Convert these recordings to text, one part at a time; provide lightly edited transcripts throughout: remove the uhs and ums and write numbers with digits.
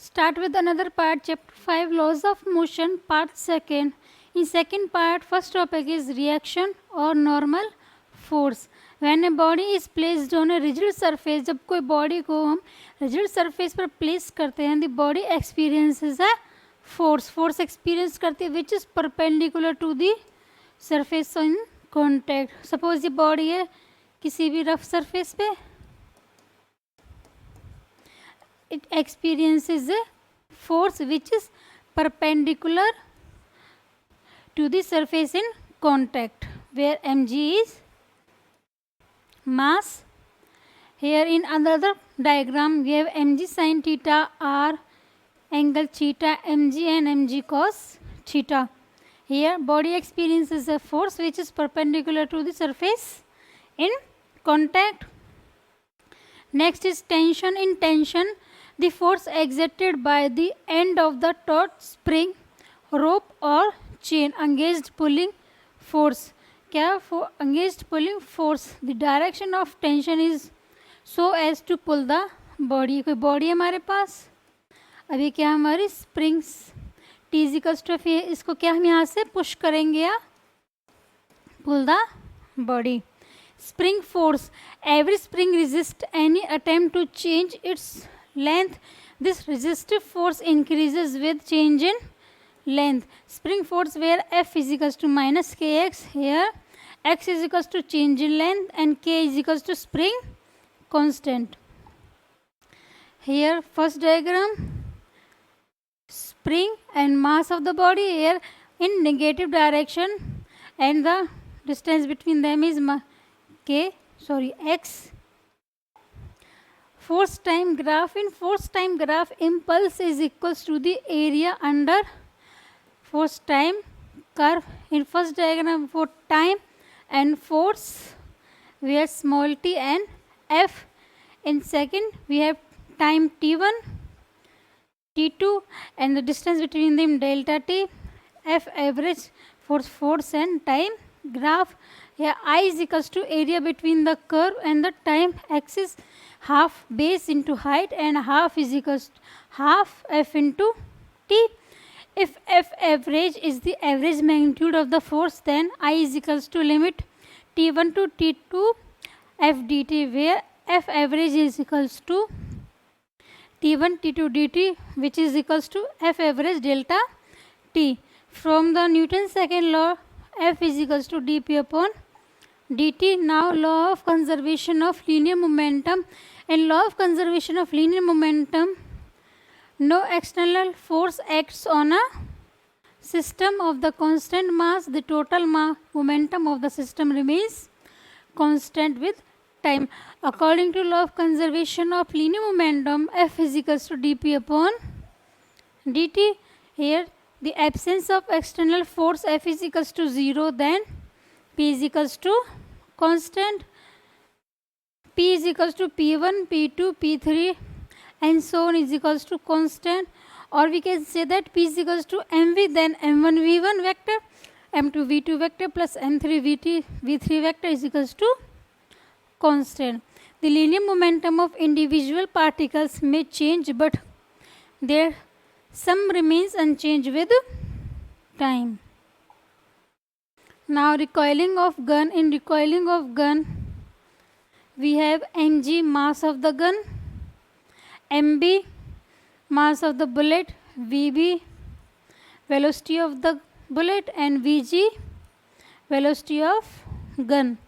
Start with another part, chapter 5, laws of motion, part 2nd. In second part, first topic is reaction or normal force. When a body is placed on a rigid surface, जब कोई body को हम rigid surface पर place करते हैं, the body experiences a force experience करती है which is perpendicular to the surface in contact. Suppose ये body है किसी भी rough surface पे, it experiences a force which is perpendicular to the surface in contact, where mg is mass. Here in another diagram we have mg sin theta r angle theta, mg and mg cos theta. Here body experiences a force which is perpendicular to the surface in contact. Next is tension. In tension, the force exerted by the end of the taut spring, rope or chain. Engaged pulling force. क्या engaged pulling force? The direction of tension is so as to pull the body. कोई body है हमारे पास, अभी क्या हमारी springs T is equals to F, इसको क्या हम यहाँ से push करेंगे या pull the body. Spring force. Every spring resists any attempt to change its length. This resistive force increases with change in length. Spring force where F is equals to minus kx. Here x is equals to change in length and k is equals to spring constant. Here first diagram, spring and mass of the body here in negative direction, and the distance between them is x. Force time graph. In force time graph, impulse is equals to the area under force time curve. In first diagram for time and force we have small t and f. In second we have time t1, t2 and the distance between them delta t. F average for force and time graph. Here I is equals to area between the curve and the time axis, half base into height, and half is equals to half f into t. If f average is the average magnitude of the force, then I is equals to limit t1 to t2 f dt, where f average is equals to t1 t2 dt, which is equals to f average delta t. From the Newton's second law, f is equals to dp upon dt. Now law of conservation of linear momentum. In law of conservation of linear momentum, no external force acts on a system of the constant mass. The total momentum of the system remains constant with time. According to law of conservation of linear momentum, f is equals to dp upon dt. Here the absence of external force, f is equals to 0, then p is equals to constant. P is equals to P1, P2, P3 and so on is equals to constant, or we can say that P is equals to mv, then m1 v1 vector, m2 v2 vector plus m3 v3 vector is equals to constant. The linear momentum of individual particles may change, but their sum remains unchanged with time. Now recoiling of gun. In recoiling of gun, we have mg mass of the gun, mb mass of the bullet, vb velocity of the bullet and vg velocity of gun.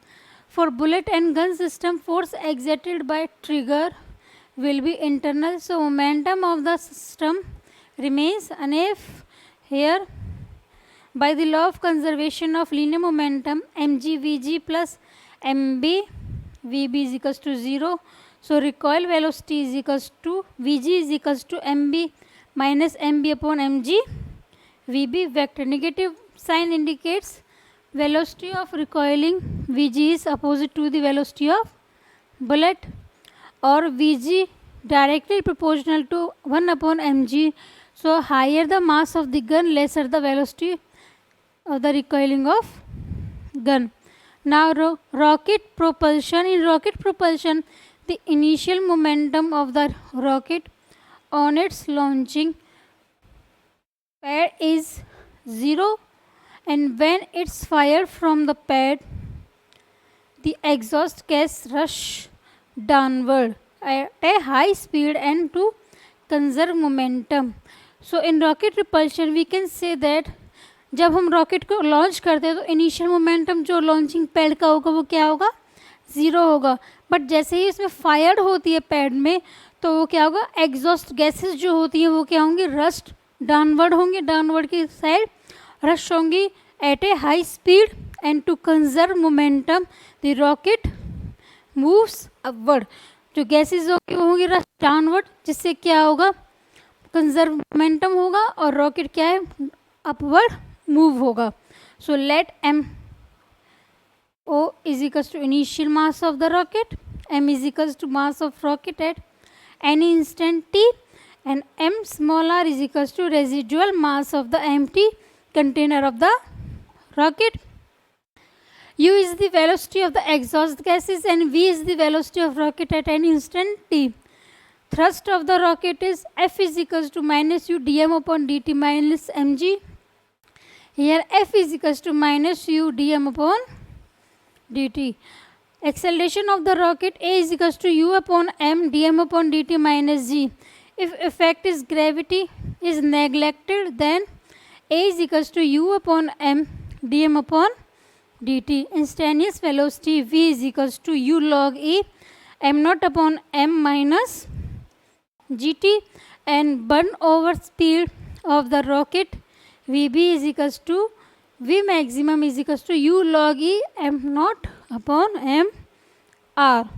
For bullet and gun system, force exerted by trigger will be internal, so momentum of the system remains. And if here by the law of conservation of linear momentum, mg vg plus mb vb is equals to 0, so recoil velocity is equals to vg is equals to mb minus mb upon mg vb vector. Negative sign indicates velocity of recoiling. vg is opposite to the velocity of bullet, or vg directly proportional to 1 upon mg. So higher the mass of the gun, lesser the velocity of the recoiling of gun. Now rocket propulsion. In rocket propulsion, the initial momentum of the rocket on its launching pad is 0, and when it's fired from the pad, the exhaust gas rush downward at a high speed and to conserve momentum. So in rocket propulsion we can say that जब हम rocket को launch करते हैं तो initial momentum जो launching pad का होगा वो क्या होगा, ज़ीरो होगा. बट जैसे ही इसमें फायर्ड होती है पैड में तो वो क्या होगा, एग्जॉस्ट गैसेस जो होती हैं वो क्या होंगी, रस्ट डाउनवर्ड होंगी, डाउनवर्ड की साइड रश होंगी at a high speed and to conserve momentum the rocket moves upward. जो गैसेस होंगी वो होंगी रश डाउनवर्ड, जिससे क्या होगा, कंजर्व मोमेंटम होगा और रॉकेट क्या है, अपवर्ड मूव होगा. So let M O is equals to initial mass of the rocket, m is equals to mass of rocket at any instant t, and m small r is equals to residual mass of the empty container of the rocket. U is the velocity of the exhaust gases and v is the velocity of rocket at any instant t. Thrust of the rocket is F is equals to minus u dm upon dt minus mg. Here F is equals to minus u dm upon dt. Acceleration of the rocket A is equals to u upon m dm upon dt minus g. If effect is gravity is neglected, then A is equals to u upon m dm upon dt. Instantaneous velocity v is equals to u log e m naught upon m minus gt, and burn over speed of the rocket vb is equals to v maximum is equals to u log e m naught upon m r.